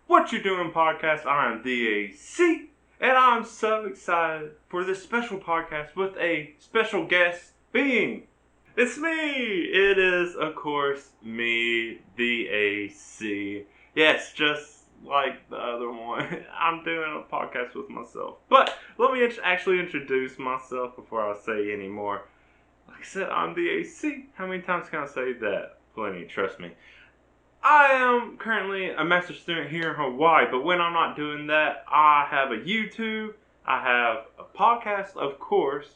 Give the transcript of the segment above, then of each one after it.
What You Doing podcast. I'm the AC, and I'm so excited for this special podcast with a special guest being. It's me! It is, of course, me, the AC. Yes, just like the other one. I'm doing a podcast with myself. But let me actually introduce myself before I say any more. Like I said, I'm the AC. How many times can I say that? Plenty, trust me. I am currently a master's student here in Hawaii, but when I'm not doing that, I have a YouTube, I have a podcast, of course,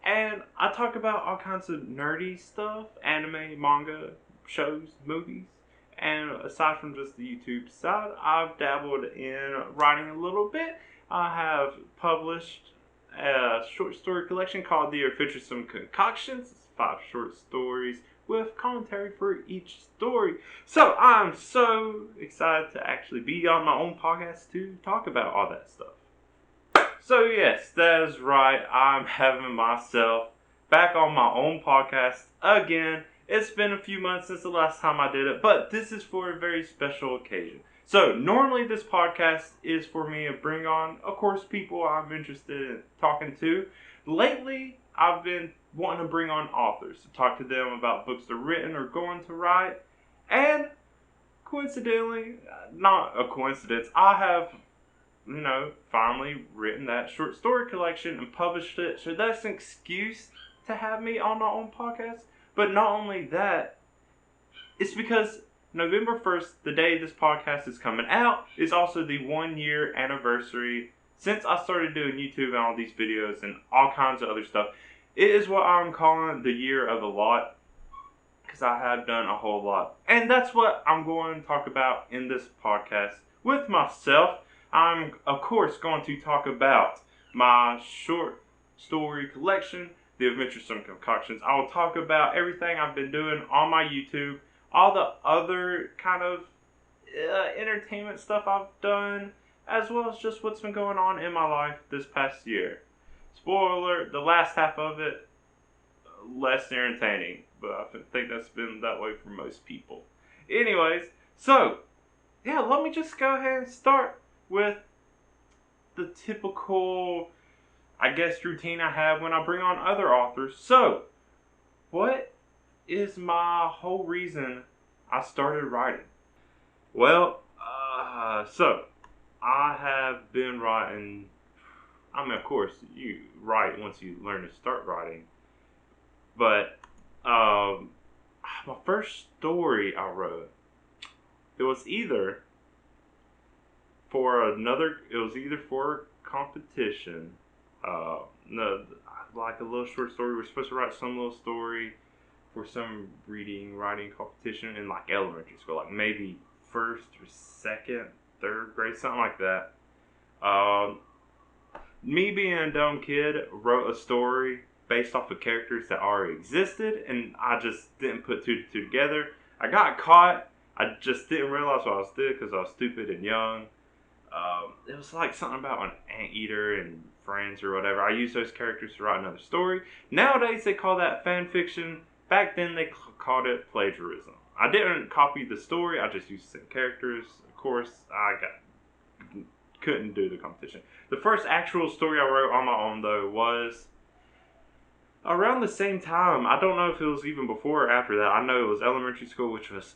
and I talk about all kinds of nerdy stuff, anime, manga, shows, movies, and aside from just the YouTube side, I've dabbled in writing a little bit. I have published a short story collection called The Adventuresome Concoctions. It's 5 short stories with commentary for each story. So I'm so excited to actually be on my own podcast to talk about all that stuff. So yes, that is right. I'm having myself back on my own podcast again. It's been a few months since the last time I did it, but this is for a very special occasion. So normally this podcast is for me to bring on, of course, people I'm interested in talking to. Lately, I've been wanting to bring on authors to talk to them about books they're written or going to write. And coincidentally, not a coincidence, I have, finally written that short story collection and published it. So that's an excuse to have me on my own podcast. But not only that, it's because November 1st, the day this podcast is coming out, is also the 1 year anniversary since I started doing YouTube and all these videos and all kinds of other stuff. It is what I'm calling the year of a lot, because I have done a whole lot. And that's what I'm going to talk about in this podcast with myself. I'm, of course, going to talk about my short story collection, The Adventuresome Concoctions. I will talk about everything I've been doing on my YouTube, all the other kind of entertainment stuff I've done, as well as just what's been going on in my life this past year. Spoiler, the last half of it, less entertaining, but I think that's been that way for most people. Anyways, so, yeah, let me just go ahead and start with the typical, routine I have when I bring on other authors. So, what is my whole reason I started writing? Well, so, I have been writing. Of course, you write once you learn to start writing. But my first story I wrote, it was either for a competition. Like a little short story. We're supposed to write some little story for some writing competition in like elementary school, like maybe first or second, third grade, something like that. Me being a dumb kid wrote a story based off of characters that already existed, and I just didn't put two to two together. I got caught. I just didn't realize what I was doing because I was stupid and young. It was like something about an anteater and friends or whatever. I used those characters to write another story. Nowadays they call that fan fiction. Back then they called it plagiarism. I didn't copy the story. I just used the same characters. Of course, couldn't do the competition. The first actual story I wrote on my own, though, was around the same time. I don't know if it was even before or after that. I know it was elementary school, which was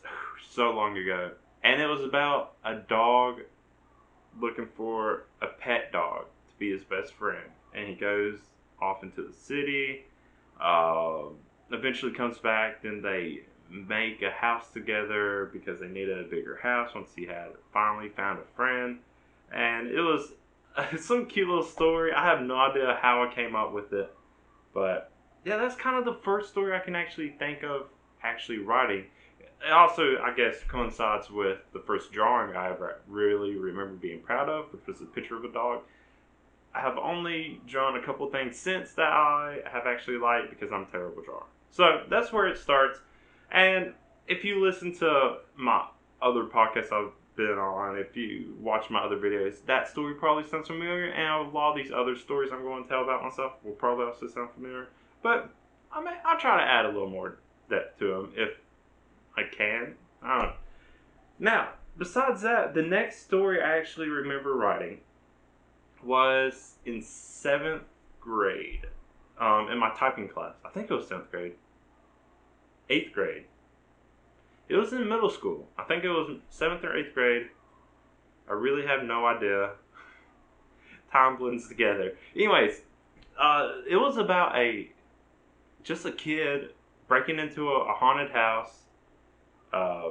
so long ago. And it was about a dog looking for a pet dog to be his best friend. And he goes off into the city, eventually comes back, then they make a house together because they needed a bigger house once he had finally found a friend. And it was some cute little story. I have no idea how I came up with it. But, yeah, that's kind of the first story I can actually think of actually writing. It also, I guess, coincides with the first drawing I ever really remember being proud of, which was a picture of a dog. I have only drawn a couple things since that I have actually liked because I'm a terrible drawer. So, that's where it starts. And if you listen to my other podcasts I've been on, if you watch my other videos, that story probably sounds familiar, and a lot of these other stories I'm going to tell about myself will probably also sound familiar. But I'll try to add a little more depth to them if I can. I don't know. Now, besides that, the next story I actually remember writing was in 7th grade, in my typing class. I think it was 7th grade, 8th grade. It was in middle school. I think it was 7th or 8th grade. I really have no idea. Time blends together. Anyways, it was about just a kid breaking into a haunted house, uh,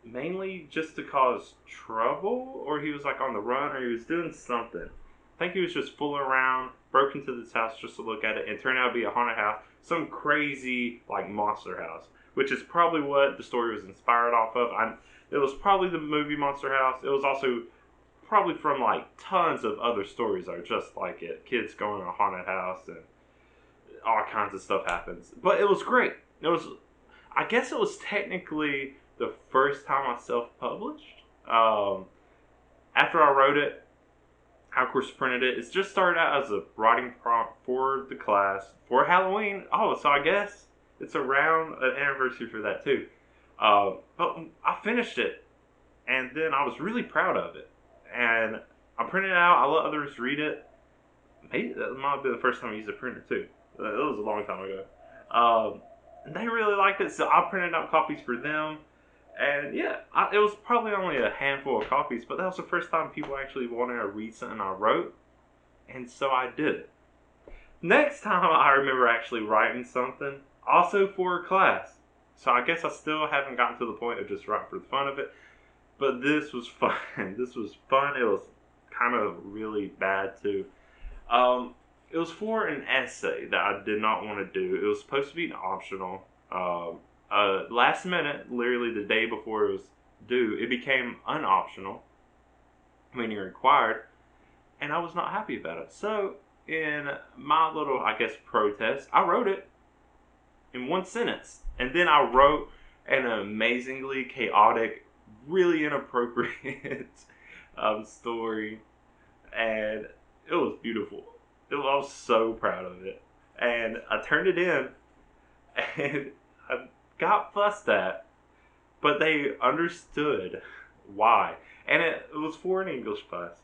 mainly just to cause trouble, or he was like on the run, or he was doing something. I think he was just fooling around, broke into this house just to look at it, and turned out to be a haunted house, some crazy like monster house, which is probably what the story was inspired off of. It was probably the movie Monster House. It was also probably from like tons of other stories that are just like it. Kids going to a haunted house and all kinds of stuff happens. But it was great. I guess it was technically the first time I self-published. After I wrote it, I of course printed it. It just started out as a writing prompt for the class for Halloween. Oh, so I guess it's around an anniversary for that too. But I finished it, and then I was really proud of it. And I printed it out. I let others read it. Maybe that might have been the first time I used a printer too. It was a long time ago. And they really liked it, so I printed out copies for them. And yeah, it was probably only a handful of copies, but that was the first time people actually wanted to read something I wrote. And so I did it. Next time I remember actually writing something, also for a class. So I guess I still haven't gotten to the point of just writing for the fun of it. But this was fun. This was fun. It was kind of really bad too. It was for an essay that I did not want to do. It was supposed to be an optional. Last minute, literally the day before it was due, it became unoptional, meaning required, and I was not happy about it. So, in my little, I guess, protest, I wrote it in one sentence. And then I wrote an amazingly chaotic, really inappropriate story, and it was beautiful. I was so proud of it. And I turned it in, and I got fussed at, but they understood why. And it was for an English class.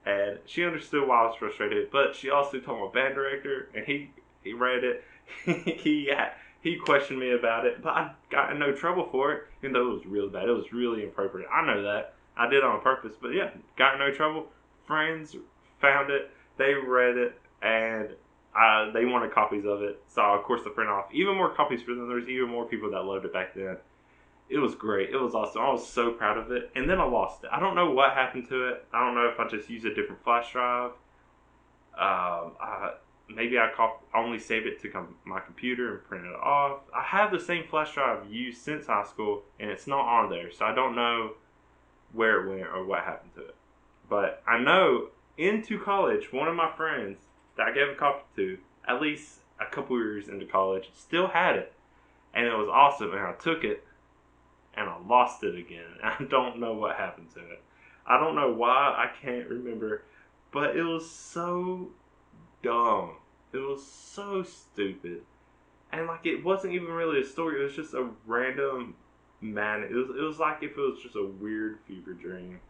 And she understood why I was frustrated, but she also told my band director, and he read it. He questioned me about it, but I got in no trouble for it, even though it was really bad. It was really inappropriate. I know that. I did it on purpose, but yeah, got in no trouble. Friends found it, they read it, and they wanted copies of it. So, of course, I printed off even more copies for them. There was even more people that loved it back then. It was great. It was awesome. I was so proud of it. And then I lost it. I don't know what happened to it. I don't know if I just used a different flash drive. Maybe I only saved it to my computer and printed it off. I have the same flash drive I've used since high school, and it's not on there. So I don't know where it went or what happened to it. But I know into college, one of my friends that I gave a copy to, at least a couple years into college, still had it. And it was awesome. And I took it, and I lost it again. I don't know what happened to it. I don't know why. I can't remember. But it was so dumb. It was so stupid. And like, it wasn't even really a story. It was just a random man. It was like if it was just a weird fever dream.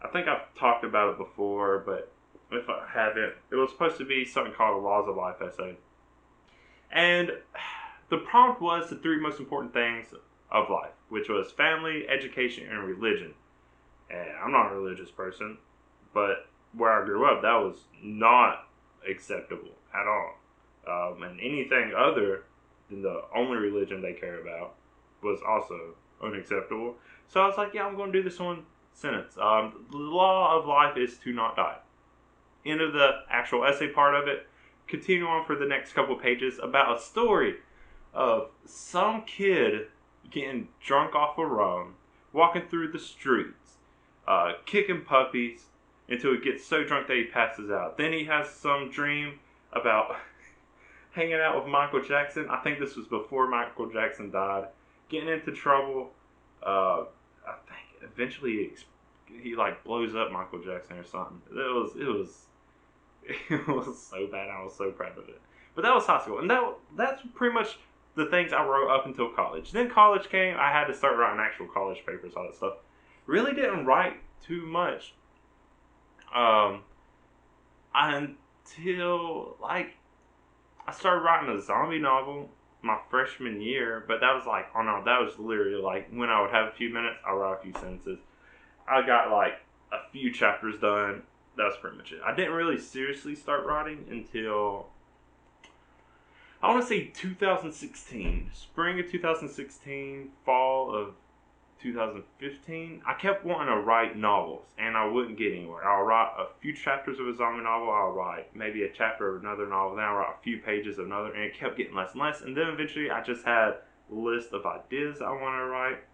I think I've talked about it before, but if I haven't, it was supposed to be something called a Laws of Life essay. And the prompt was the 3 most important things of life, which was family, education, and religion. And I'm not a religious person, but where I grew up, that was not acceptable at all. And anything other than the only religion they care about was also unacceptable. So I was like, yeah, I'm going to do this one sentence. The law of life is to not die. End of the actual essay part of it. Continue on for the next couple pages about a story of some kid getting drunk off of rum, walking through the streets, kicking puppies until he gets so drunk that he passes out. Then he has some dream about hanging out with Michael Jackson. I think this was before Michael Jackson died. Getting into trouble. I think eventually he like blows up Michael Jackson or something. It was so bad. I was so proud of it. But that was high school, and that's pretty much the things I wrote up until college. Then college came. I had to start writing actual college papers, all that stuff. really didn't write too much um, until like I started writing a zombie novel my freshman year, but that was like, oh no, that was literally like when I would have a few minutes, I write a few sentences. I got like a few chapters done. That was pretty much it. I didn't really seriously start writing until I want to say 2016, spring of 2016, fall of 2015. I kept wanting to write novels, and I wouldn't get anywhere. I'll write a few chapters of a zombie novel. I'll write maybe a chapter of another novel. Then I'll write a few pages of another, and it kept getting less and less. And then eventually, I just had a list of ideas I want to write.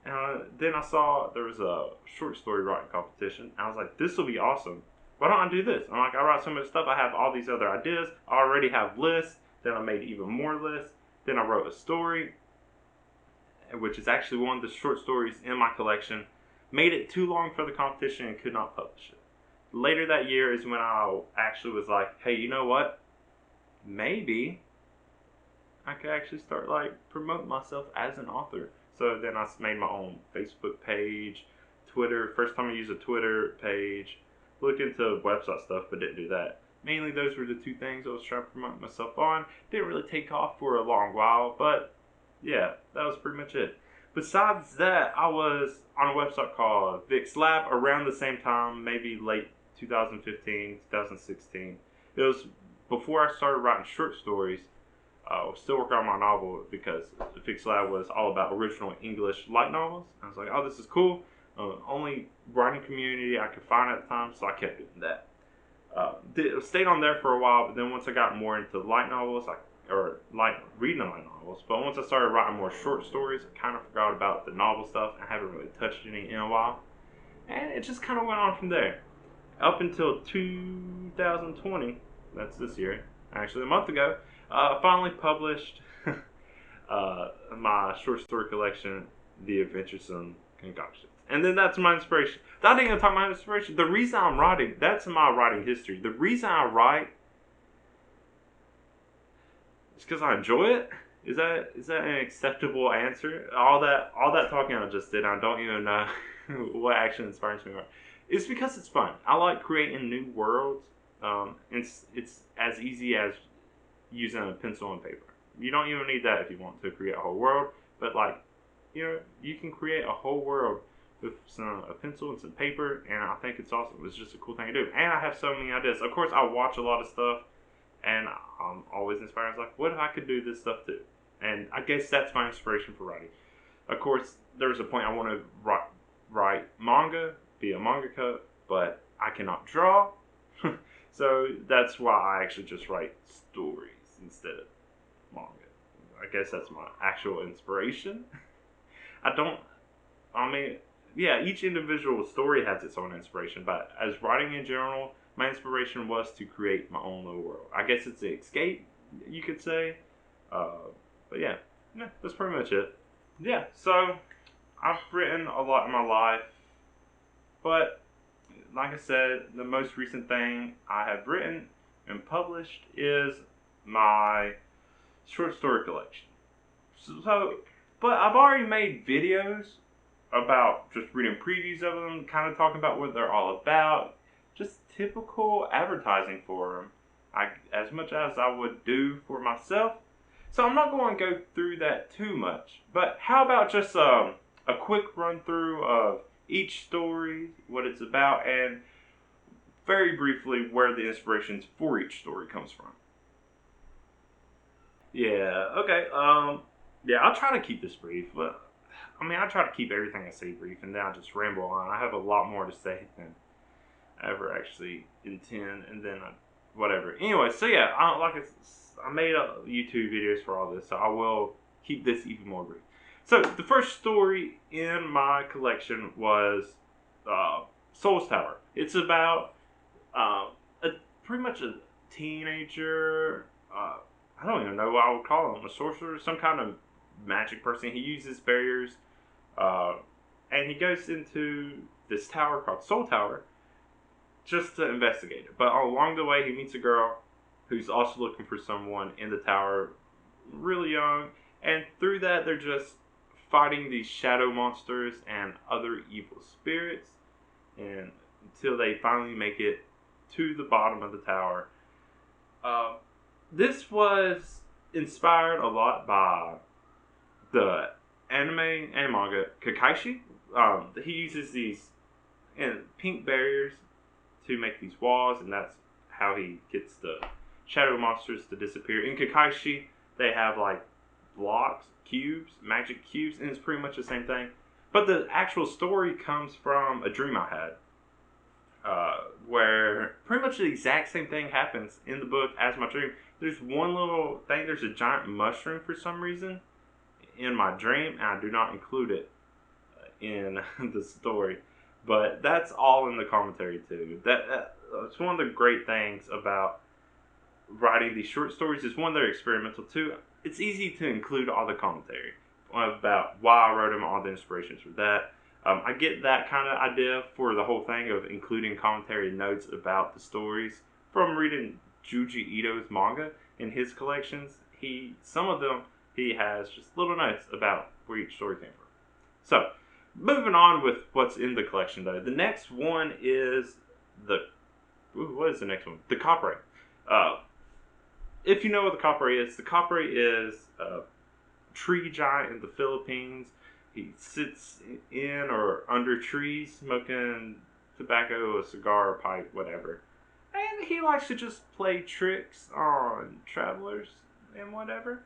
And then I saw there was a short story writing competition. I was like, this will be awesome. Why don't I do this? I'm like, I write so much stuff. I have all these other ideas. I already have lists. Then I made even more lists. Then I wrote a story, which is actually one of the short stories in my collection. Made it too long for the competition and could not publish it. Later that year is when I actually was like, hey, you know what? Maybe I could actually start like promoting myself as an author. So then I made my own Facebook page, Twitter. First time I used a Twitter page. Looked into website stuff, but didn't do that. Mainly those were the two things I was trying to promote myself on. Didn't really take off for a long while, but yeah, that was pretty much it. Besides that, I was on a website called Vic's Lab around the same time, maybe late 2015, 2016. It was before I started writing short stories. I was still working on my novel because Vic's Lab was all about original English light novels. I was like, oh, this is cool. Only writing community I could find at the time, so I kept doing that. Stayed on there for a while, but then once I got more into light novels, reading light novels, but once I started writing more short stories, I kind of forgot about the novel stuff. I haven't really touched any in a while, and it just kind of went on from there. Up until 2020, that's this year, actually a month ago, I finally published my short story collection, The Adventuresome Concoctions. And then that's my inspiration. I didn't even talk about my inspiration. The reason I'm writing, that's my writing history. The reason I write is because I enjoy it. Is that an acceptable answer? All that talking I just did, I don't even know what actually inspires me. It's because it's fun. I like creating new worlds. It's as easy as using a pencil and paper. You don't even need that if you want to create a whole world. But like, you can create a whole world with a pencil and some paper, and I think it's awesome. It's just a cool thing to do. And I have so many ideas. Of course, I watch a lot of stuff, and I'm always inspired. I was like, what if I could do this stuff too? And I guess that's my inspiration for writing. Of course, there was a point I want to write manga, be a mangaka, but I cannot draw. So that's why I actually just write stories instead of manga. I guess that's my actual inspiration. Each individual story has its own inspiration, but as writing in general, my inspiration was to create my own little world. I guess it's an escape, you could say. But yeah, that's pretty much it. Yeah, so I've written a lot in my life, but like I said, the most recent thing I have written and published is my short story collection. But I've already made videos about just reading previews of them, kind of talking about what they're all about, just typical advertising for them, as much as I would do for myself. So I'm not going to go through that too much, but how about just a quick run through of each story, what it's about, and very briefly where the inspirations for each story comes from. Yeah, okay. I'll try to keep this brief, but I try to keep everything I say brief, and then I just ramble on. I have a lot more to say than I ever actually intend, and then whatever. Anyway, so yeah, I made YouTube videos for all this, so I will keep this even more brief. So the first story in my collection was Soul's Tower. It's about pretty much a teenager. I don't even know what I would call him. A sorcerer, some kind of magic person. He uses barriers, and he goes into this tower called Soul Tower just to investigate it. But along the way, he meets a girl who's also looking for someone in the tower, really young, and through that, they're just fighting these shadow monsters and other evil spirits, and until they finally make it to the bottom of the tower. This was inspired a lot by the anime and manga Kakashi. He uses these pink barriers to make these walls, and that's how he gets the shadow monsters to disappear. In Kakashi, they have like blocks, cubes, magic cubes, and it's pretty much the same thing. But the actual story comes from a dream I had, where pretty much the exact same thing happens in the book as my dream. There's one little thing, there's a giant mushroom for some reason in my dream, and I do not include it in the story. But that's all in the commentary too. It's one of the great things about writing these short stories. Is one, they're experimental too. It's easy to include all the commentary about why I wrote them, all the inspirations for that. I get that kind of idea for the whole thing of including commentary notes about the stories from reading Juji Ito's manga in his collections. Some of them he has just little notes about where each story came from. So, moving on with what's in the collection though. The next one is what is the next one? The Kapre. If you know what the Kapre is a tree giant in the Philippines. He sits in or under trees smoking tobacco, a cigar, a pipe, whatever. And he likes to just play tricks on travelers and whatever.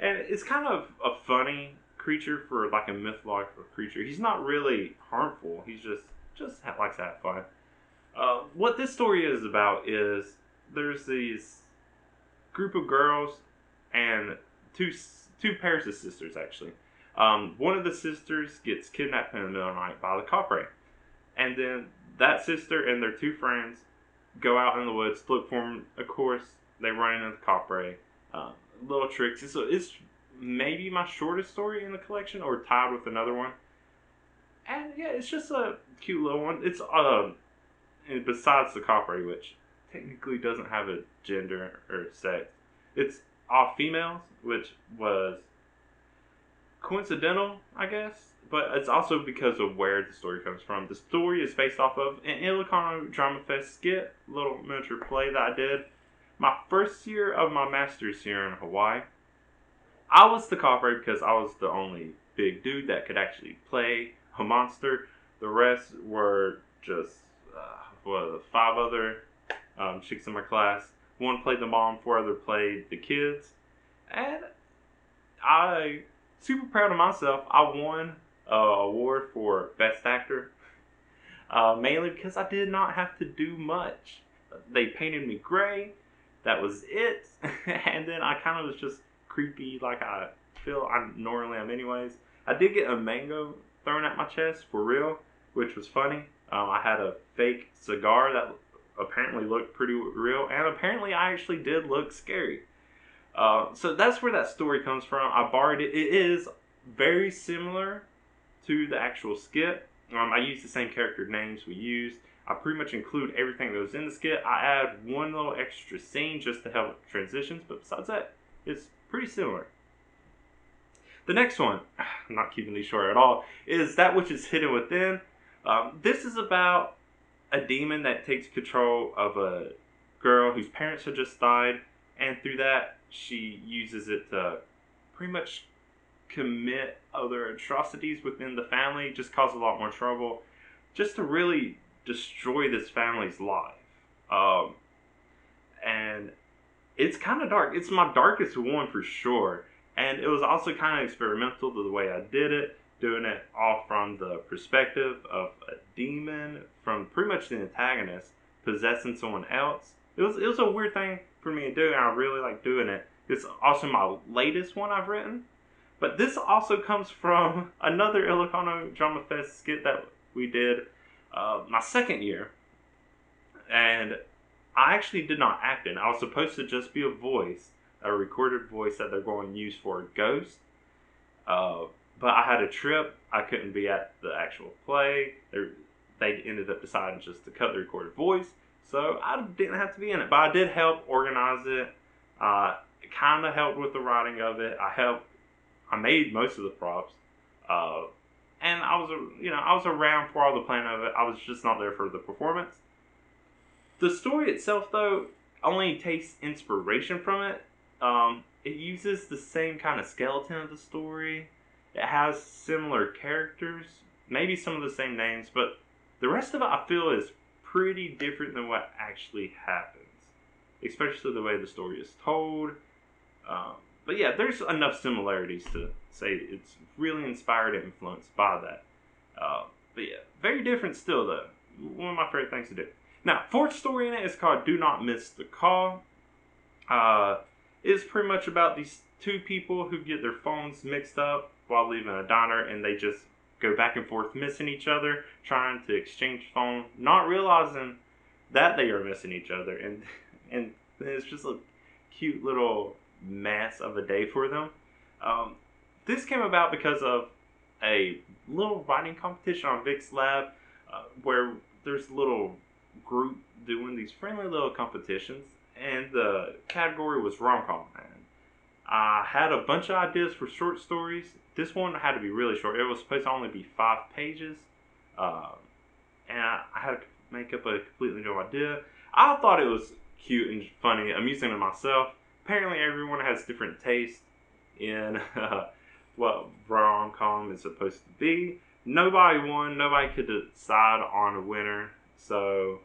And it's kind of a funny creature for like a mythological creature. He's not really harmful. He's just likes to have fun. What this story is about is there's these group of girls and two pairs of sisters actually. One of the sisters gets kidnapped in the middle of the night by the Kapre. And then that sister and their two friends go out in the woods to look for them. Of course, they run into the Kapre. Little tricks. It's maybe my shortest story in the collection, or tied with another one. And yeah, it's just a cute little one. It's and besides the Kapre, which technically doesn't have a gender or sex, it's all females, which was coincidental, I guess, but it's also because of where the story comes from. The story is based off of an Ilocano Drama Fest skit, little miniature play that I did my first year of my master's here in Hawaii. I was the Kapre because I was the only big dude that could actually play a monster. The rest were just 5 other chicks in my class. One played the mom, 4 other played the kids, and I super proud of myself. I won an award for Best Actor, mainly because I did not have to do much. They painted me gray, that was it, and then I kind of was just creepy like I feel I normally am anyways. I did get a mango thrown at my chest for real, which was funny. I had a fake cigar that apparently looked pretty real, and apparently I actually did look scary. So that's where that story comes from. I borrowed it. It is very similar to the actual skit. I use the same character names we used. I pretty much include everything that was in the skit. I add one little extra scene just to help with transitions, but besides that, it's pretty similar. The next one, I'm not keeping these short at all, is That Which Is Hidden Within. This is about a demon that takes control of a girl whose parents had just died, and through that, she uses it to pretty much commit other atrocities within the family, just cause a lot more trouble, just to really destroy this family's life. And it's kind of dark. It's my darkest one for sure. And it was also kind of experimental to the way I did it, doing it all from the perspective of a demon, from pretty much the antagonist possessing someone else. It was a weird thing for me to do, and I really like doing it. It's also my latest one I've written. But this also comes from another Ilocano Drama Fest skit that we did my second year. And I actually did not act in. I was supposed to just be a voice, a recorded voice that they're going to use for a ghost. But I had a trip. I couldn't be at the actual play. They ended up deciding just to cut the recorded voice. So I didn't have to be in it. But I did help organize it. It kind of helped with the writing of it. I made most of the props. Uh, and I was around for all the planning of it. I was just not there for the performance. The story itself, though, only takes inspiration from it. It uses the same kind of skeleton of the story. It has similar characters, maybe some of the same names, but the rest of it I feel is pretty different than what actually happens, especially the way the story is told. Um, but yeah, there's enough similarities to say it's really inspired and influenced by that. But yeah, very different still though. One of my favorite things to do. Now, fourth story in it is called "Do Not Miss the Call." It's pretty much about these two people who get their phones mixed up while leaving a diner, and they just go back and forth missing each other, trying to exchange phone, not realizing that they are missing each other, and it's just a cute little mess of a day for them. This came about because of a little writing competition on Vic's lab, where there's a little group doing these friendly little competitions, and the category was rom-com. And I had a bunch of ideas for short stories. This one had to be really short. It was supposed to only be 5 pages, and I had to make up a completely new idea. I thought it was cute and funny, amusing to myself. Apparently, everyone has different taste in what rom-com is supposed to be. Nobody won. Nobody could decide on a winner. So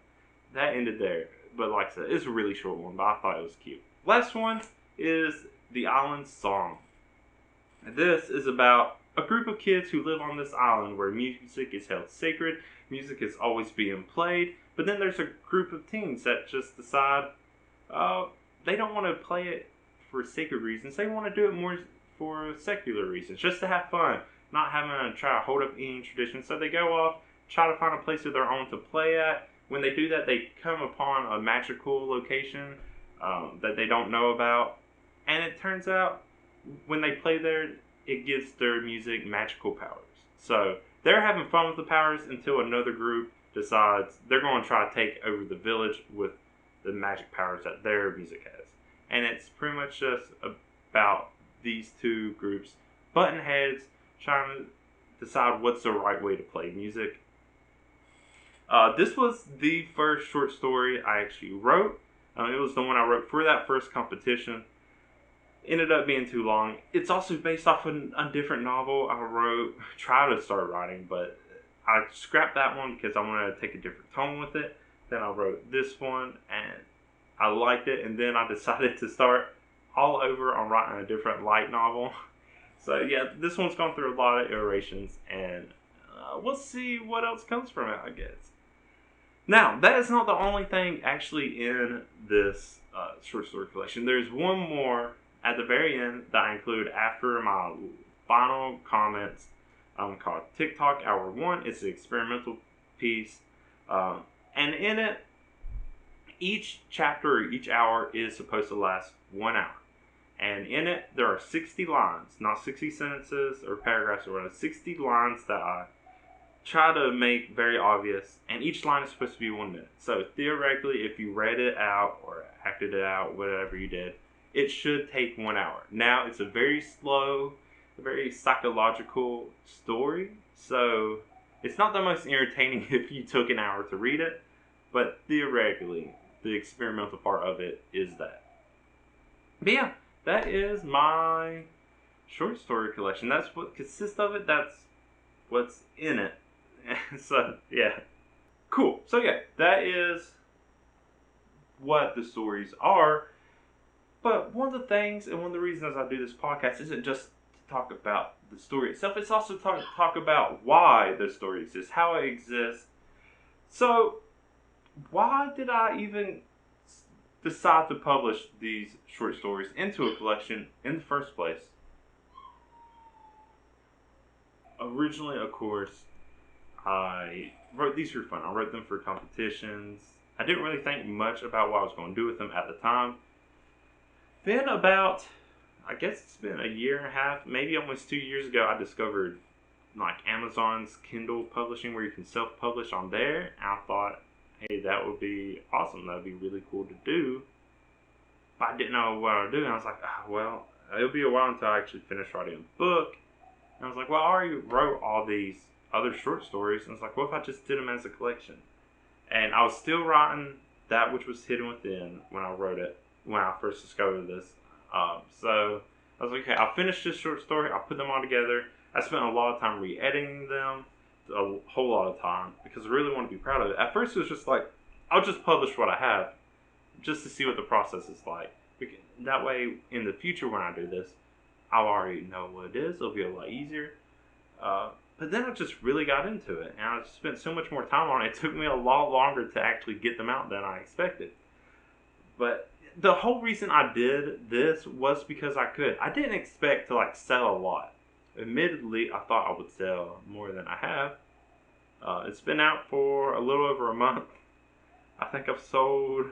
that ended there. But like I said, it's a really short one, but I thought it was cute. Last one is The Island Song. This is about a group of kids who live on this island where music is held sacred. Music is always being played. But then there's a group of teens that just decide they don't want to play it for sacred reasons. They want to do it more for secular reasons, just to have fun, not having to try to hold up any tradition. So they go off, try to find a place of their own to play at. When they do that, they come upon a magical location that they don't know about. And it turns out, when they play there, it gives their music magical powers. So they're having fun with the powers until another group decides they're going to try to take over the village with the magic powers that their music has. And it's pretty much just about these two groups butting heads, trying to decide what's the right way to play music. This was the first short story I actually wrote. It was the one I wrote for that first competition. Ended up being too long. It's also based off a different novel I tried to start writing, but I scrapped that one because I wanted to take a different tone with it. Then I wrote this one, and I liked it, and then I decided to start all over on writing a different light novel. So yeah, this one's gone through a lot of iterations, and we'll see what else comes from it, I guess. Now, that is not the only thing actually in this short story collection. There's one more at the very end that I include after my final comments, called TikTok Hour 1. It's an experimental piece. And in it, each chapter or each hour is supposed to last 1 hour. And in it, there are 60 lines, not 60 sentences or paragraphs or whatever, 60 lines that I try to make very obvious, and each line is supposed to be 1 minute. So theoretically, if you read it out or acted it out, whatever you did, it should take 1 hour. Now, it's a very slow, very psychological story, so it's not the most entertaining if you took an hour to read it, but theoretically, the experimental part of it is that. But yeah, that is my short story collection. That's what consists of it. That's what's in it. So, yeah. Cool. So, yeah, that is what the stories are. But one of the things and one of the reasons I do this podcast isn't just to talk about the story itself. It's also to talk about why the story exists, how it exists. So, why did I even decide to publish these short stories into a collection in the first place? Originally, of course, I wrote these for fun. I wrote them for competitions. I didn't really think much about what I was going to do with them at the time. Then about, I guess it's been a year and a half, maybe almost 2 years ago, I discovered like Amazon's Kindle publishing where you can self-publish on there. And I thought, hey, that would be awesome. That would be really cool to do. But I didn't know what I would do. And I was like, well, it'll be a while until I actually finish writing a book. And I was like, well, I already wrote all these other short stories. And I was like, what if I just did them as a collection? And I was still writing That Which Was Hidden Within when I wrote it, when I first discovered this. So I was like, okay, I'll finish this short story. I'll put them all together. I spent a lot of time re-editing them, a whole lot of time, because I really want to be proud of it. At first, it was just like, I'll just publish what I have, just to see what the process is like. That way, in the future when I do this, I'll already know what it is. It'll be a lot easier. But then I just really got into it, and I spent so much more time on it. It took me a lot longer to actually get them out than I expected. But the whole reason I did this was because I could. I didn't expect to sell a lot. Admittedly, I thought I would sell more than I have. It's been out for a little over a month. I think I've sold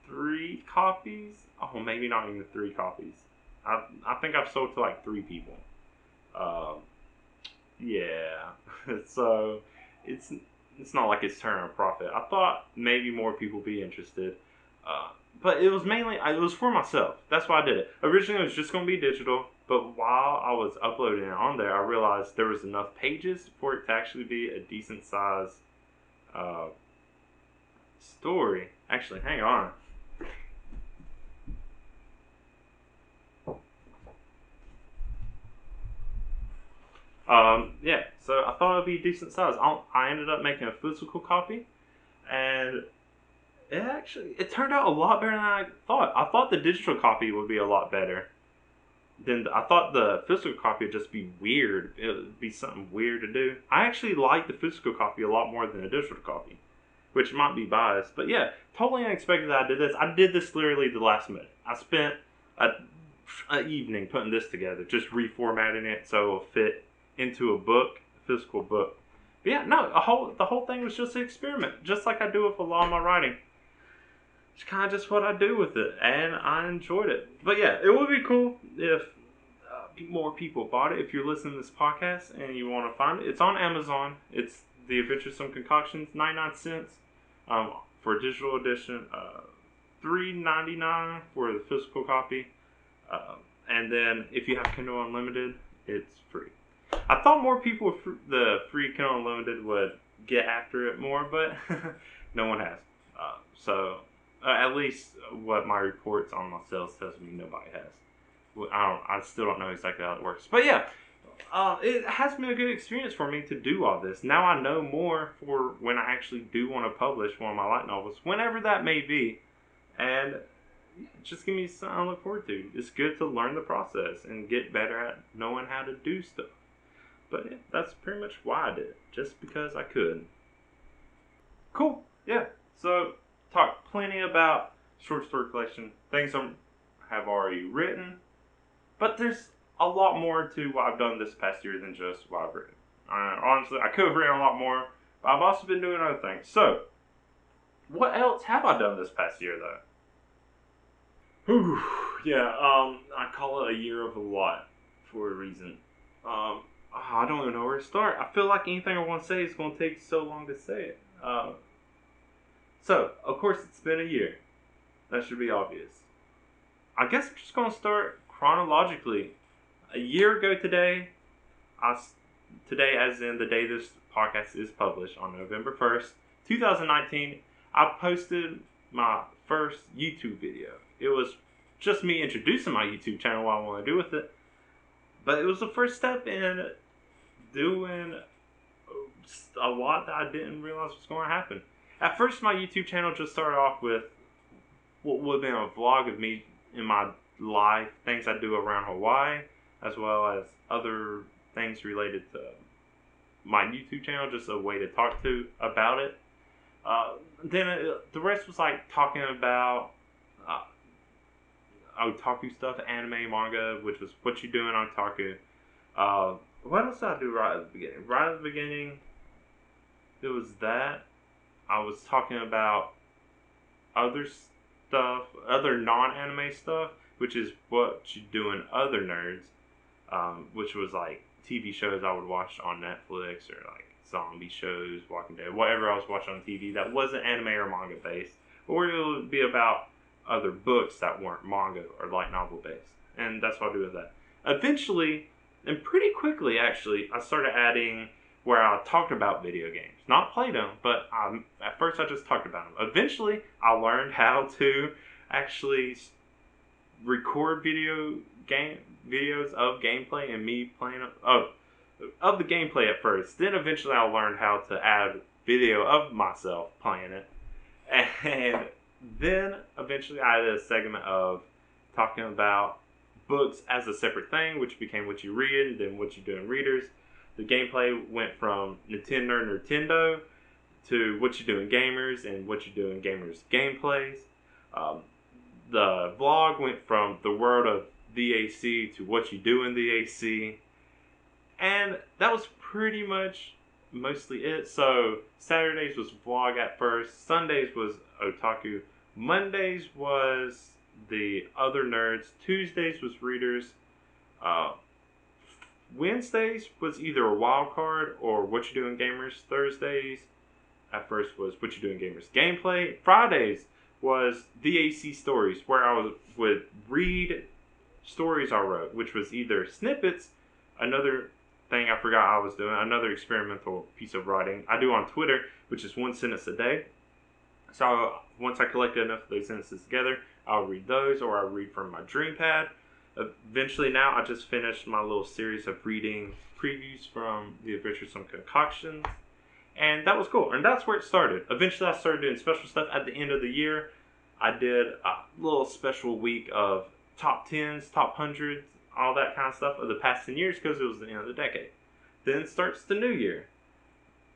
3 copies. Oh, maybe not even 3 copies. I think I've sold to 3 people. Yeah. So it's not like it's turning a profit. I thought maybe more people would be interested. But it was mainly, it was for myself. That's why I did it. Originally it was just going to be digital, but while I was uploading it on there, I realized there was enough pages for it to actually be a decent size story. Actually, hang on. Yeah, so I thought it would be a decent size. I ended up making a physical copy, and it turned out a lot better than I thought. I thought the digital copy would be a lot better. I thought the physical copy would just be weird. It would be something weird to do. I actually like the physical copy a lot more than the digital copy, which might be biased. But yeah, totally unexpected that I did this. I did this literally the last minute. I spent an evening putting this together, just reformatting it so it'll fit into a physical book. But yeah, no, the whole thing was just an experiment, just like I do with a lot of my writing. It's kind of just what I do with it, and I enjoyed it. But yeah, it would be cool if more people bought it. If you're listening to this podcast and you want to find it, it's on Amazon. It's The Adventuresome Concoctions, 99 cents for a digital edition, $3.99 for the physical copy, and then if you have Kindle Unlimited, it's free. I thought more people with the free Kindle Unlimited would get after it more, but no one has. At least what my reports on my sales tells me, nobody has. I still don't know exactly how it works. But yeah, it has been a good experience for me to do all this. Now I know more for when I actually do want to publish one of my light novels, whenever that may be. And just give me something to look forward to. It's good to learn the process and get better at knowing how to do stuff. But yeah, that's pretty much why I did it. Just because I could. Cool. Yeah. So, talked plenty about short story collection. Things I have already written. But there's a lot more to what I've done this past year than just what I've written. Honestly, I could have written a lot more. But I've also been doing other things. So, what else have I done this past year, though? Whew, yeah, I call it a year of a lot for a reason. I don't even know where to start. I feel like anything I want to say is going to take so long to say it. So, of course, it's been a year. That should be obvious. I guess I'm just going to start chronologically. A year ago today, today as in the day this podcast is published, on November 1st, 2019, I posted my first YouTube video. It was just me introducing my YouTube channel, what I want to do with it. But it was the first step in doing a lot that I didn't realize was going to happen. At first, my YouTube channel just started off with what would have been a vlog of me in my life, things I do around Hawaii, as well as other things related to my YouTube channel, just a way to talk about it. The rest was talking about otaku stuff, anime, manga, which was Whatcha Doin on otaku. What else did I do right at the beginning? Right at the beginning, it was that. I was talking about other stuff, other non-anime stuff, which is Whatcha Doin other nerds, which was TV shows I would watch on Netflix, or zombie shows, Walking Dead, whatever I was watching on TV that wasn't anime or manga based, or it would be about other books that weren't manga or light novel based, and that's what I do with that. Eventually, And pretty quickly, actually, I started adding where I talked about video games. Not played them, but at first I just talked about them. Eventually, I learned how to actually record videos of gameplay and me playing of the gameplay at first. Then eventually I learned how to add video of myself playing it. And then eventually I added a segment of talking about books as a separate thing, which became What You Read, and then What You Do in Readers. The gameplay went from Nintendo to What You Do in Gamers and What You Do in Gamers gameplays. The vlog went from the world of the AC to What You Do in the AC. And that was pretty much mostly it. So Saturdays was vlog at first, Sundays was otaku, Mondays was the other nerds, Tuesdays was readers, Wednesdays was either a wild card or What You Do in Gamers, Thursdays at first was What You Do in Gamers gameplay, Fridays was the AC stories, where I would read stories I wrote, which was either snippets, another thing I forgot I was doing, another experimental piece of writing I do on Twitter, which is one sentence a day. So once I collected enough of those sentences together, I'll read those, or I'll read from my dream pad. Eventually now I just finished my little series of reading previews from The Adventuresome Concoctions. And that was cool. And that's where it started. Eventually I started doing special stuff at the end of the year. I did a little special week of top 10s, top 100s, all that kind of stuff of the past 10 years because it was the end of the decade. Then starts the new year.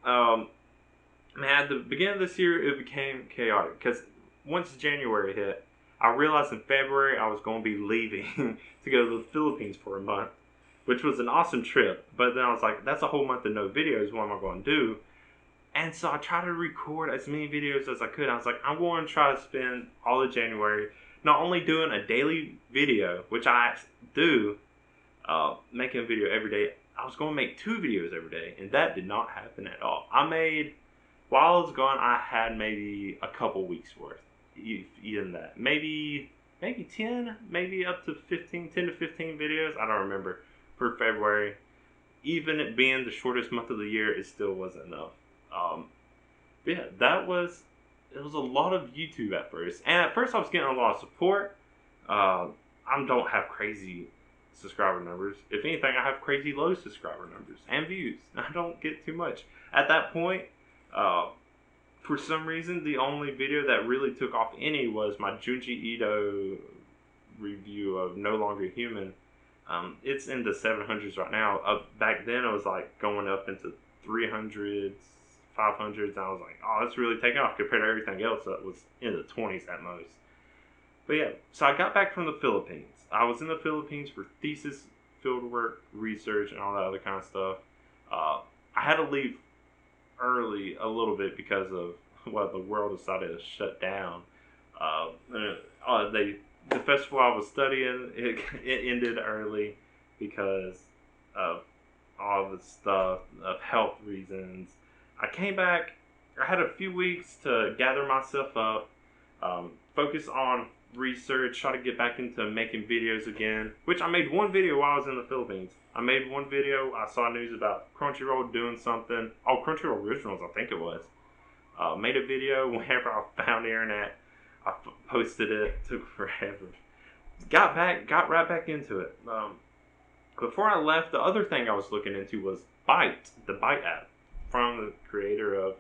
At the beginning of this year, it became chaotic because once January hit, I realized in February I was going to be leaving to go to the Philippines for a month, which was an awesome trip. But then I was like, that's a whole month of no videos. What am I going to do? And so I tried to record as many videos as I could. I was like, I'm going to try to spend all of January not only doing a daily video, which I do, making a video every day. I was going to make 2 videos every day, and that did not happen at all. While I was gone, I had maybe a couple weeks worth, even that. Maybe 10, maybe up to 10 to 15 videos. I don't remember for February. Even it being the shortest month of the year, it still wasn't enough. Yeah, it was a lot of YouTube at first. And at first I was getting a lot of support. I don't have crazy subscriber numbers. If anything, I have crazy low subscriber numbers and views. I don't get too much. At that point, for some reason, the only video that really took off any was my Junji Ito review of No Longer Human. It's in the 700s right now. Back then, it was like going up into 300s, 500s. And I was like, oh, it's really taking off compared to everything else that was in the 20s at most. But yeah, so I got back from the Philippines. I was in the Philippines for thesis, fieldwork, research, and all that other kind of stuff. I had to leave early a little bit because of the world decided to shut down. The festival I was studying, it ended early because of all the stuff, of health reasons. I came back. I had a few weeks to gather myself up, focus on research, try to get back into making videos again, which I made one video while I was in the Philippines. I made one video. I saw news about Crunchyroll doing something. Oh, Crunchyroll Originals, I think it was. Made a video whenever I found the internet. I posted it. Took forever. Got right back into it. Before I left, the other thing I was looking into was Byte, the Byte app from the creator of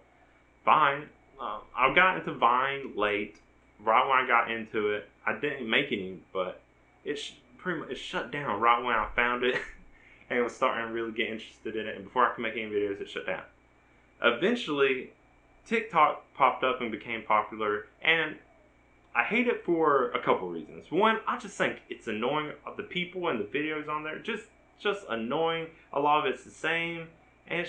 Vine. I got into Vine late. Right when I got into it, I didn't make any, but it shut down right when I found it and was starting to really get interested in it. And before I could make any videos, it shut down. Eventually, TikTok popped up and became popular, and I hate it for a couple reasons. One, I just think it's annoying. The people and the videos on there, just annoying. A lot of it's the same, and I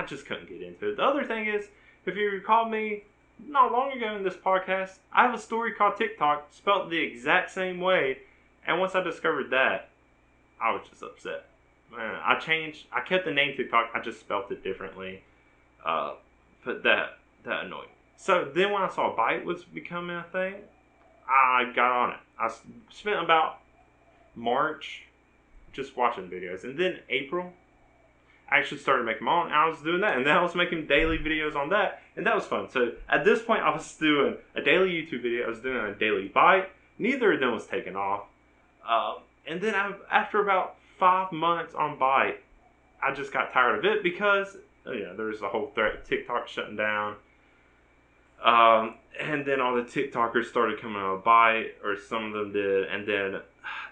just couldn't get into it. The other thing is, if you recall me, not long ago in this podcast, I have a story called TikTok, spelled the exact same way, and once I discovered that, I was just upset. I kept the name TikTok, I just spelled it differently, but that annoyed me. So then when I saw Byte was becoming a thing, I got on it. I spent about March just watching videos. And then April, I actually started making my own. I was doing that, and then I was making daily videos on that, and that was fun. So at this point, I was doing a daily YouTube video. I was doing a daily bite. Neither of them was taken off. And then after about 5 months on bite, I just got tired of it because there's a whole threat of TikTok shutting down. And then all the TikTokers started coming on Byte, or some of them did, and then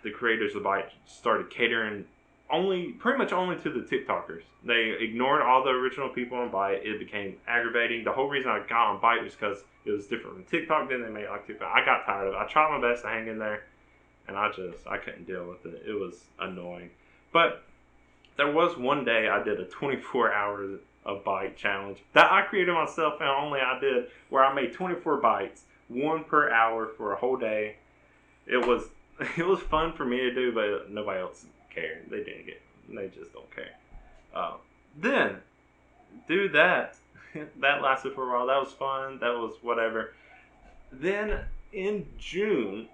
the creators of Byte started catering pretty much only to the TikTokers. They ignored all the original people on Byte. It became aggravating. The whole reason I got on Byte was because it was different from TikTok. Then they made like TikTok. I got tired of it. I tried my best to hang in there, and I couldn't deal with it. It was annoying. But there was one day I did a 24 hours of bite challenge that I created myself, and only I did, where I made 24 bites, 1 per hour for a whole day. It was fun for me to do, but nobody else cared. They just don't care. Then do that. That lasted for a while. That was fun. That was whatever. Then in June,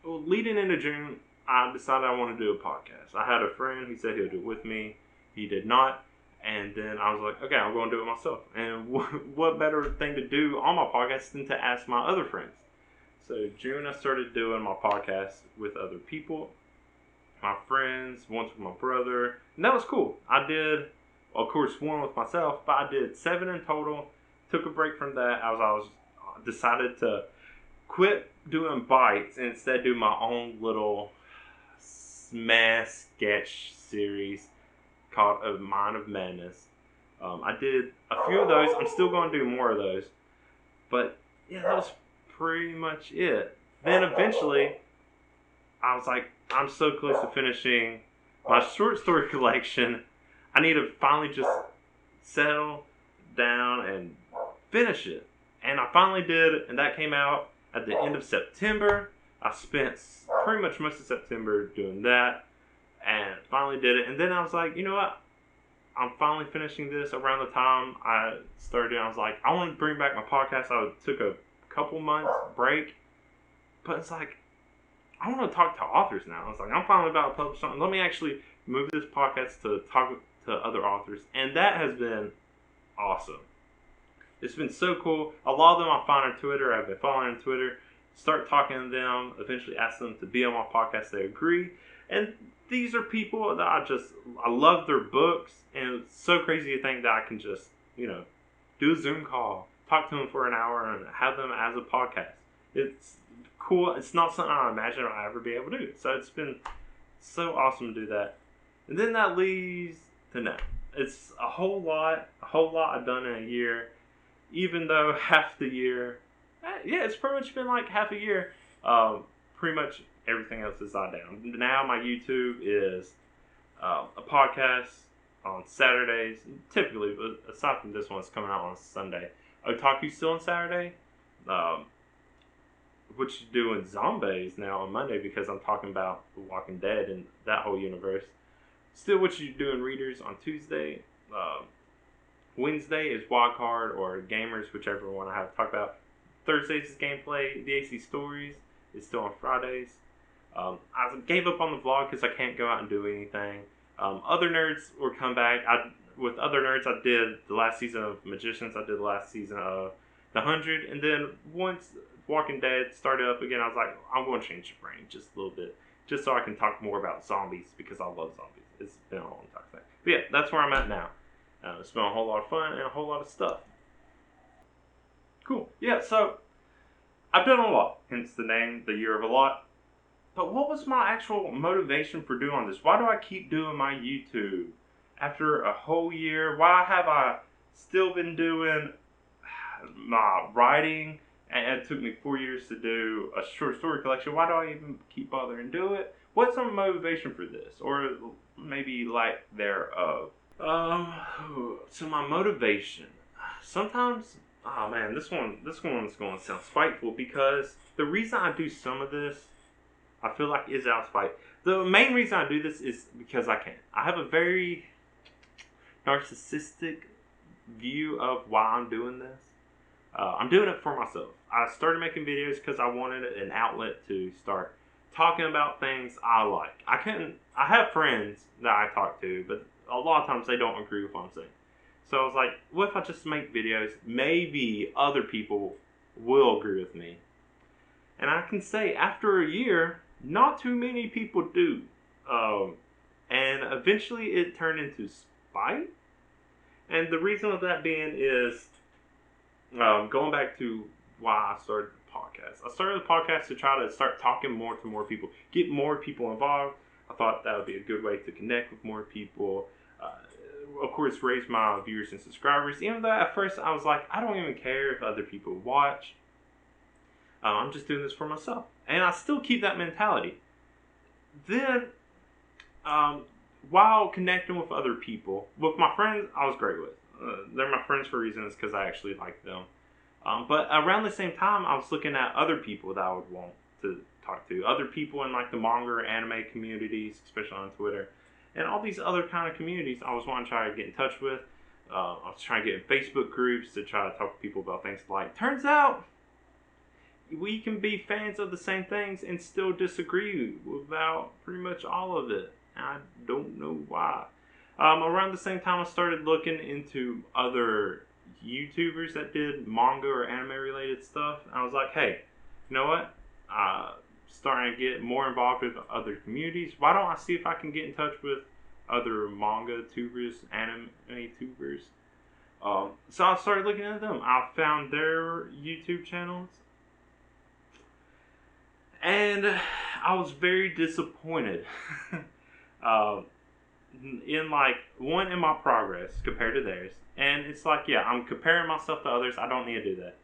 leading into June, I decided I wanted to do a podcast. I had a friend. He said he would do it with me. He did not. And then I was like, okay, I'm going to do it myself. And what better thing to do on my podcast than to ask my other friends? So June, I started doing my podcast with other people, my friends, once with my brother. And that was cool. I did, of course, 1 with myself, but I did 7 in total. Took a break from that. I was decided to quit doing bites and instead do my own little mass sketch series called A Mind of Madness. I did a few of those. I'm still going to do more of those. But yeah, that was pretty much it. Then eventually, I was like, I'm so close to finishing my short story collection. I need to finally just settle down and finish it. And I finally did, and that came out at the end of September. I spent pretty much most of September doing that, and finally did it. And then I was like, you know what? I'm finally finishing this. Around the time I started, I was like, I want to bring back my podcast. I took a couple months break, but it's like, I want to talk to authors now. I was like, I'm finally about to publish something. Let me actually move this podcast to talk to other authors, and that has been awesome. It's been so cool. A lot of them I find on Twitter. I've been following on Twitter. Start talking to them. Eventually ask them to be on my podcast. They agree. And these are people that I love their books. And it's so crazy to think that I can just, do a Zoom call, talk to them for an hour, and have them as a podcast. It's cool. It's not something I imagine I'll ever be able to do. So it's been so awesome to do that. And then that leads to now. It's a whole lot I've done in a year. Even though half the year, it's pretty much been like half a year. Pretty much everything else is died down. Now my YouTube is a podcast on Saturdays, typically, but aside from this one, it's coming out on Sunday. Otaku's still on Saturday. What you doing Zombies now on Monday, because I'm talking about The Walking Dead and that whole universe. Still What You Doing Readers on Tuesday. Wednesday is Wildcard or Gamers, whichever one I have to talk about. Thursdays is Gameplay. The AC Stories is still on Fridays. I gave up on the vlog because I can't go out and do anything. Other Nerds will come back. With Other Nerds, I did the last season of Magicians. I did the last season of The 100. And then once Walking Dead started up again, I was like, I'm going to change the brain just a little bit. Just so I can talk more about zombies, because I love zombies. It's been a long time thing. But yeah, that's where I'm at now. It's been a whole lot of fun and a whole lot of stuff. Cool. Yeah, so I've done a lot, hence the name, The Year of a Lot. But what was my actual motivation for doing this? Why do I keep doing my YouTube after a whole year? Why have I still been doing my writing? And it took me 4 years to do a short story collection. Why do I even keep bothering to do it? What's my motivation for this? Or maybe lack thereof? So my motivation. Sometimes, oh man, this one's going to sound spiteful, because the reason I do some of this, I feel like, is out of spite. The main reason I do this is because I can. I have a very narcissistic view of why I'm doing this. I'm doing it for myself. I started making videos because I wanted an outlet to start talking about things I like. I have friends that I talk to, but a lot of times they don't agree with what I'm saying. So I was like, what if I just make videos? Maybe other people will agree with me. And I can say after a year, not too many people do. And eventually it turned into spite. And the reason of that being is going back to why I started the podcast. I started the podcast to try to start talking more to more people, get more people involved. I thought that would be a good way to connect with more people. Of course, raise my viewers and subscribers. Even though at first I was like, I don't even care if other people watch. I'm just doing this for myself. And I still keep that mentality. Then, while connecting with other people, with my friends, I was great with. They're my friends for reasons because I actually like them. But around the same time, I was looking at other people that I would want to talk to. Other people in like the manga or anime communities, especially on Twitter. And all these other kind of communities I was wanting to try to get in touch with. I was trying to get in Facebook groups to try to talk to people about things like. Turns out, we can be fans of the same things and still disagree about pretty much all of it. I don't know why. Around the same time, I started looking into other YouTubers that did manga or anime related stuff. I was like, hey, you know what? Starting to get more involved with other communities. Why don't I see if I can get in touch with other manga tubers, anime tubers? So I started looking at them. I found their YouTube channels. And I was very disappointed in my progress compared to theirs. And it's like, yeah, I'm comparing myself to others. I don't need to do that.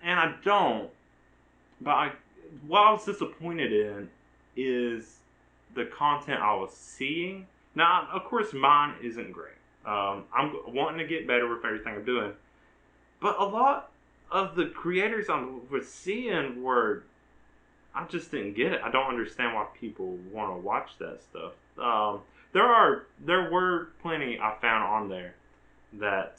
And I don't. But what I was disappointed in is the content I was seeing. Now, of course, mine isn't great. I'm wanting to get better with everything I'm doing. But a lot of the creators I was seeing were... I just didn't get it. I don't understand why people want to watch that stuff. There were plenty I found on there that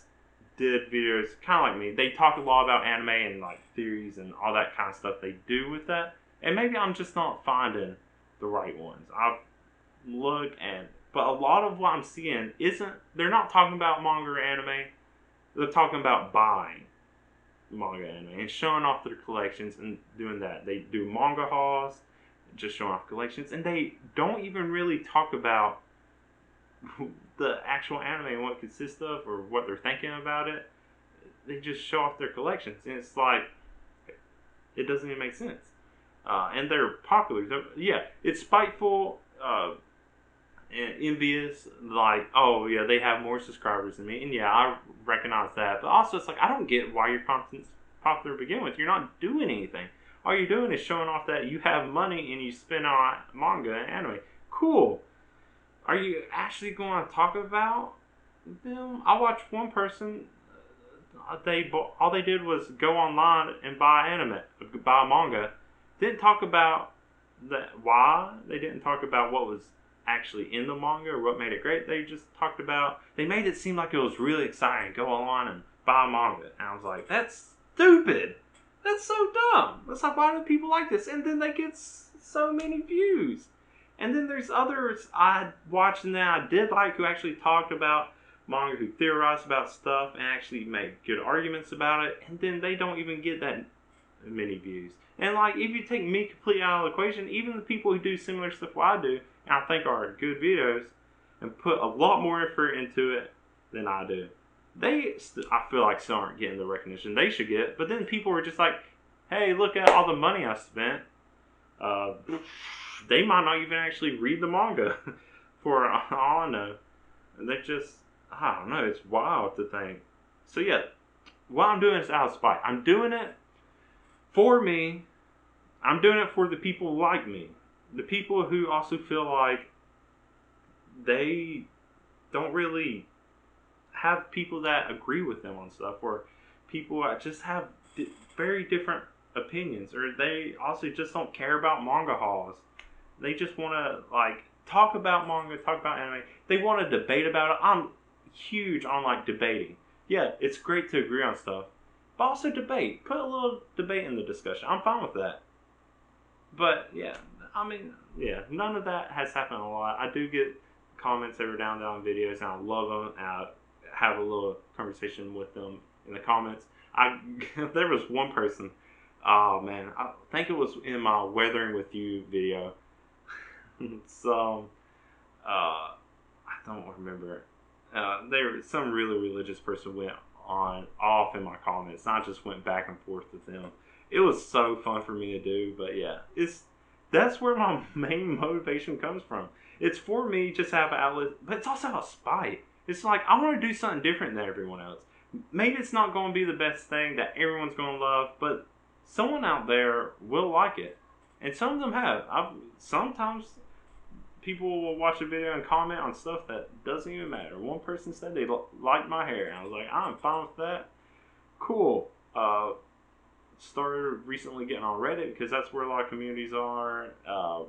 did videos kind of like me. They talk a lot about anime and like theories and all that kind of stuff they do with that. And maybe I'm just not finding the right ones. I've looked but a lot of what I'm seeing they're not talking about manga or anime. They're talking about buying manga anime and showing off their collections and doing that. They do manga hauls, just showing off collections, and they don't even really talk about the actual anime and what it consists of or what they're thinking about it. They just show off their collections, and it's like it doesn't even make sense. And they're popular. It's spiteful and envious. Like, oh yeah, they have more subscribers than me, and yeah, I recognize that. But also, it's like I don't get why your content's popular to begin with. You're not doing anything. All you're doing is showing off that you have money and you spend on manga and anime. Cool. Are you actually going to talk about them? I watched one person. All they did was go online and buy manga. Didn't talk about why. They didn't talk about what was actually in the manga or what made it great. They made it seem like it was really exciting. Go online and buy manga. And I was like, that's stupid. That's so dumb. That's like, why do people like this? And then they get so many views. And then there's others I watched and that I did like who actually talked about manga, who theorized about stuff and actually made good arguments about it. And then they don't even get that many views. And like, if you take me completely out of the equation, even the people who do similar stuff what I do, and I think are good videos, and put a lot more effort into it than I do, I feel like still aren't getting the recognition they should get. But then people are just like, hey, look at all the money I spent. They might not even actually read the manga for all I know. And they just, I don't know, it's wild to think. So yeah, what I'm doing is out of spite. I'm doing it for me. I'm doing it for the people like me. The people who also feel like they don't really have people that agree with them on stuff, or people that just have very different opinions, or they also just don't care about manga hauls. They just want to like talk about manga, talk about anime. They want to debate about it. I'm huge on like debating. Yeah, it's great to agree on stuff, but also debate. Put a little debate in the discussion. I'm fine with that. But yeah, I mean, yeah, none of that has happened a lot. I do get comments every now and then on videos, and I love them. And I have a little conversation with them in the comments. There was one person. Oh man, I think it was in my Weathering with You video. So, I don't remember. Some really religious person went off in my comments. And I just went back and forth with them. It was so fun for me to do, but yeah, that's where my main motivation comes from. It's for me just to have an outlet, but it's also a spite. It's like I want to do something different than everyone else. Maybe it's not going to be the best thing that everyone's going to love, but someone out there will like it, and some of them have. Sometimes people will watch a video and comment on stuff that doesn't even matter. One person said they liked my hair, and I was like, I'm fine with that. Cool. Started recently getting on Reddit because that's where a lot of communities are. I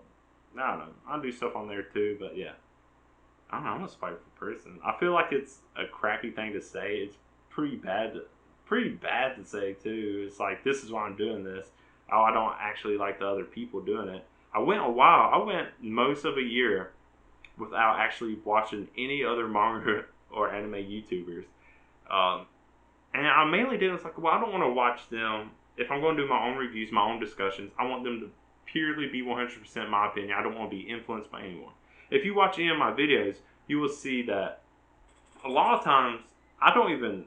don't know. I do stuff on there too, but yeah. I don't know. I'm a spiteful person. I feel like it's a crappy thing to say. It's pretty bad to say too. It's like, this is why I'm doing this. Oh, I don't actually like the other people doing it. I went most of a year without actually watching any other manga or anime YouTubers. And I mainly did it. It's like, well, I don't want to watch them. If I'm going to do my own reviews, my own discussions, I want them to purely be 100% my opinion. I don't want to be influenced by anyone. If you watch any of my videos, you will see that a lot of times I don't even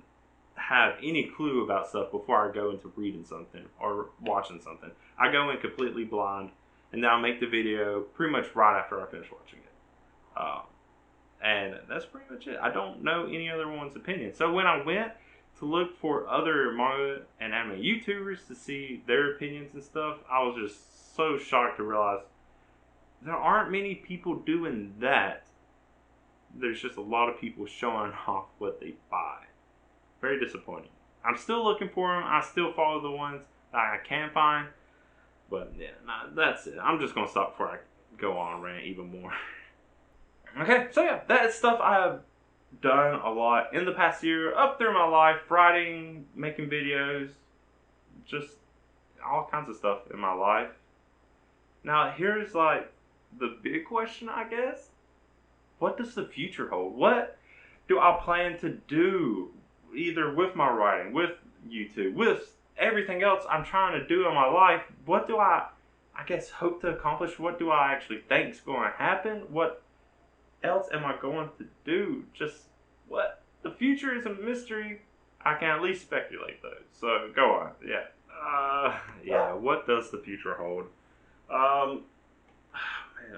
have any clue about stuff before I go into reading something or watching something. I go in completely blind, and then I'll make the video pretty much right after I finish watching it. And that's pretty much it. I don't know any other one's opinion. So when I went to look for other manga and anime YouTubers to see their opinions and stuff, I was just so shocked to realize there aren't many people doing that. There's just a lot of people showing off what they buy. Very disappointing. I'm still looking for them. I still follow the ones that I can find. But yeah, that's it. I'm just going to stop before I go on and rant even more. Okay, so yeah, that's stuff I have done a lot in the past year, up through my life, writing, making videos, just all kinds of stuff in my life. Now, here's like the big question, I guess. What does the future hold? What do I plan to do, either with my writing, with YouTube, with everything else I'm trying to do in my life? What do I guess, hope to accomplish? What do I actually think is going to happen? What else am I going to do? Just what? The future is a mystery. I can at least speculate though. So go on. Yeah. What does the future hold? Man,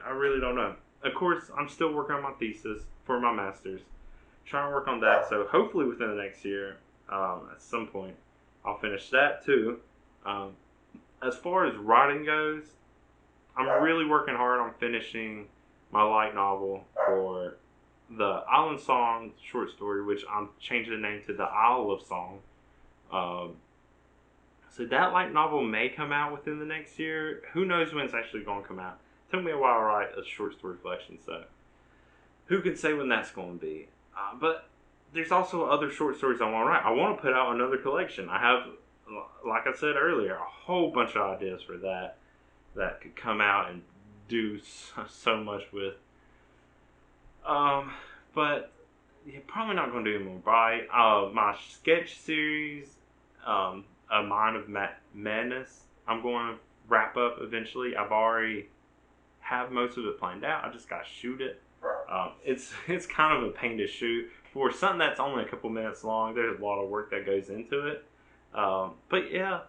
I really don't know. Of course, I'm still working on my thesis for my master's. Trying to work on that. So hopefully within the next year, at some point, I'll finish that too. As far as writing goes, I'm really working hard on finishing my light novel for the Island Song short story, which I'm changing the name to the Isle of Song. So that light novel may come out within the next year. Who knows when it's actually going to come out. It took me a while to write a short story collection, so who can say when that's going to be. But there's also other short stories I want to write. I want to put out another collection. I have, like I said earlier, a whole bunch of ideas for that could come out and do so much with. But yeah, probably not going to do any more. My sketch series, A Mind of Madness, I'm going to wrap up eventually. I've already have most of it planned out. I just got to shoot it. It's kind of a pain to shoot. For something that's only a couple minutes long, there's a lot of work that goes into it. But yeah,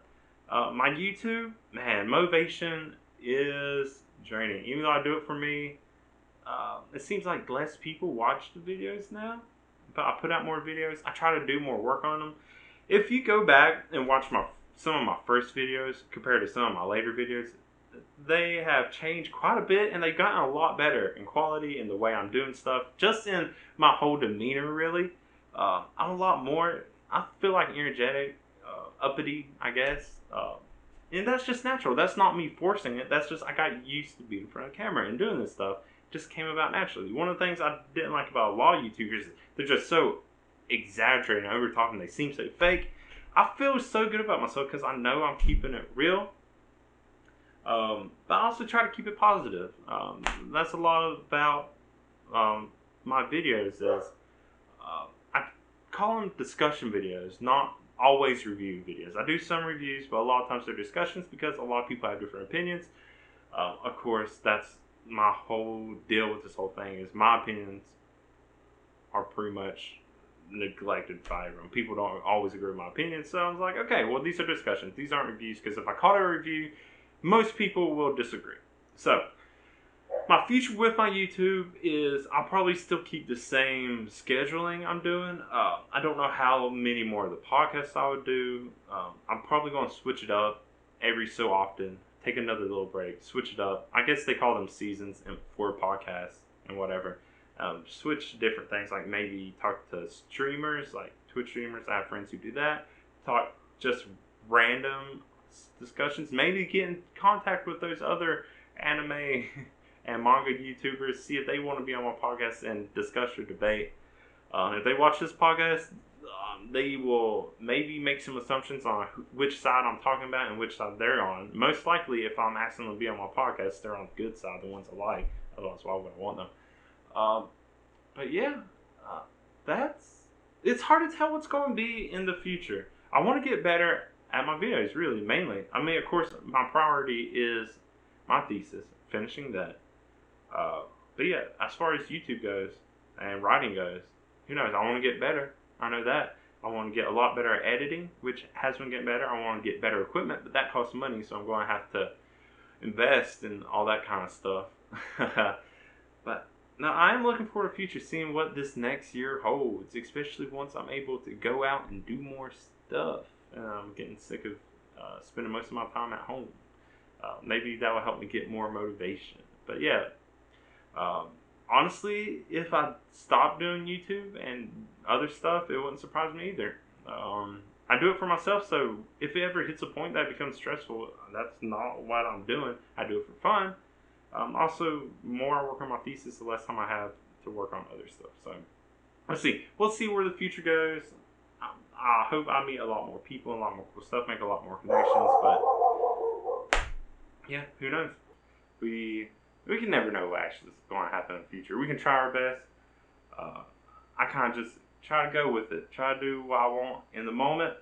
my YouTube, man, motivation is draining. Even though I do it for me, it seems like less people watch the videos now. But I put out more videos. I try to do more work on them. If you go back and watch some of my first videos compared to some of my later videos, they have changed quite a bit, and they've gotten a lot better in quality and the way I'm doing stuff. Just in my whole demeanor, really. I'm a lot more, I feel like energetic, uppity, I guess. And that's just natural. That's not me forcing it. That's just, I got used to being in front of camera and doing this stuff. It just came about naturally. One of the things I didn't like about a lot of YouTubers is they're just so exaggerating and over talking. They seem so fake. I feel so good about myself because I know I'm keeping it real. But I also try to keep it positive. That's a lot about my videos. I call them discussion videos, not always review videos. I do some reviews, but a lot of times they're discussions because a lot of people have different opinions. Of course, that's my whole deal with this whole thing is my opinions are pretty much neglected by everyone. People don't always agree with my opinion, so I was like, okay, well, these are discussions. These aren't reviews, because if I call it a review, most people will disagree. So, my future with my YouTube is I'll probably still keep the same scheduling I'm doing. I don't know how many more of the podcasts I would do. I'm probably going to switch it up every so often. Take another little break, switch it up. I guess they call them seasons for podcasts and whatever. Switch to different things, like maybe talk to streamers, like Twitch streamers. I have friends who do that. Talk just random discussions. Maybe get in contact with those other anime and manga YouTubers. See if they want to be on my podcast and discuss or debate. If they watch this podcast, they will maybe make some assumptions on which side I'm talking about and which side they're on. Most likely, if I'm asking them to be on my podcast, they're on the good side, the ones I like. Otherwise, why would I want them? But yeah, it's hard to tell what's going to be in the future. I want to get better at my videos, really, mainly. I mean, of course, my priority is my thesis, finishing that. But yeah, as far as YouTube goes and writing goes, who knows? I want to get better. I know that. I want to get a lot better at editing, which has been getting better. I want to get better equipment, but that costs money, so I'm going to have to invest in all that kind of stuff. But now I am looking forward to the future, seeing what this next year holds, especially once I'm able to go out and do more stuff. I'm getting sick of spending most of my time at home. Maybe that will help me get more motivation. But yeah, honestly, if I stopped doing YouTube and other stuff, it wouldn't surprise me either. I do it for myself, so if it ever hits a point that becomes stressful, that's not what I'm doing. I do it for fun. Also, more I work on my thesis, the less time I have to work on other stuff. So, let's see. We'll see where the future goes. I hope I meet a lot more people, a lot more cool stuff, make a lot more connections. But yeah, who knows? We can never know what actually is going to happen in the future. We can try our best. I kind of just try to go with it. Try to do what I want in the moment.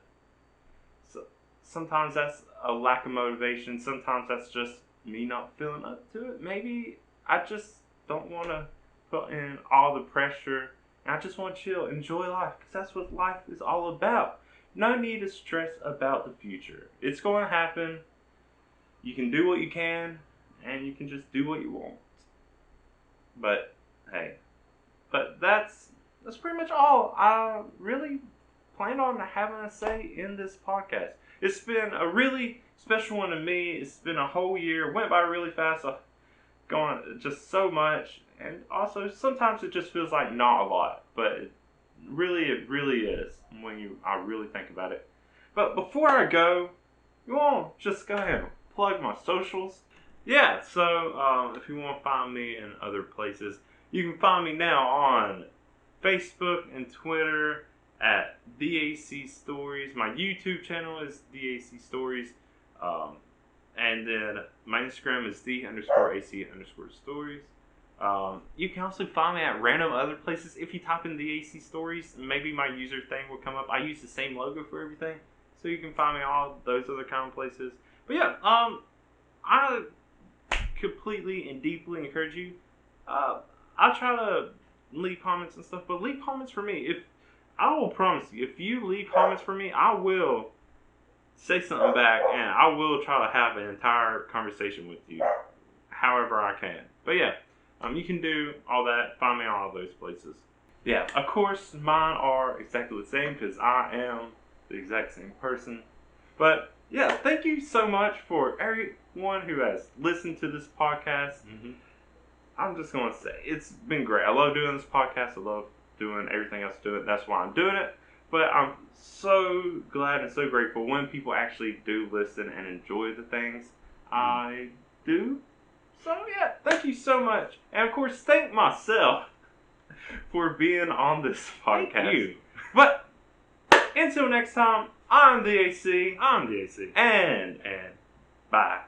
So sometimes that's a lack of motivation. Sometimes that's just me not feeling up to it. Maybe I just don't want to put in all the pressure. And I just want to chill, enjoy life, because that's what life is all about. No need to stress about the future. It's going to happen. You can do what you can, and you can just do what you want. But hey, that's pretty much all I really plan on having to say in this podcast. It's been a really special one to me. It's been a whole year. Went by really fast. I've gone just so much. And also, sometimes it just feels like not a lot. But it really is when I really think about it. But before I go, you want to just go ahead and plug my socials. Yeah, so if you want to find me in other places, you can find me now on Facebook and Twitter at DAC Stories. My YouTube channel is DAC Stories. And then my Instagram is the_AC_stories. You can also find me at random other places. If you type in DAC Stories, maybe my user thing will come up. I use the same logo for everything. So you can find me all those other kind of places. But yeah, I completely and deeply encourage you. I try to leave comments and stuff, but leave comments for me. I will promise you, if you leave comments for me, I will say something back, and I will try to have an entire conversation with you, however I can. But yeah, you can do all that. Find me on all those places. Yeah, of course, mine are exactly the same because I am the exact same person. But yeah, thank you so much for everyone who has listened to this podcast. Mm-hmm. I'm just going to say, it's been great. I love doing this podcast. I love doing everything else to it. That's why I'm doing it. But I'm so glad and so grateful when people actually do listen and enjoy the things I do. So yeah, thank you so much. And of course, thank myself for being on this podcast. Thank you. But until next time, I'm the AC. And bye.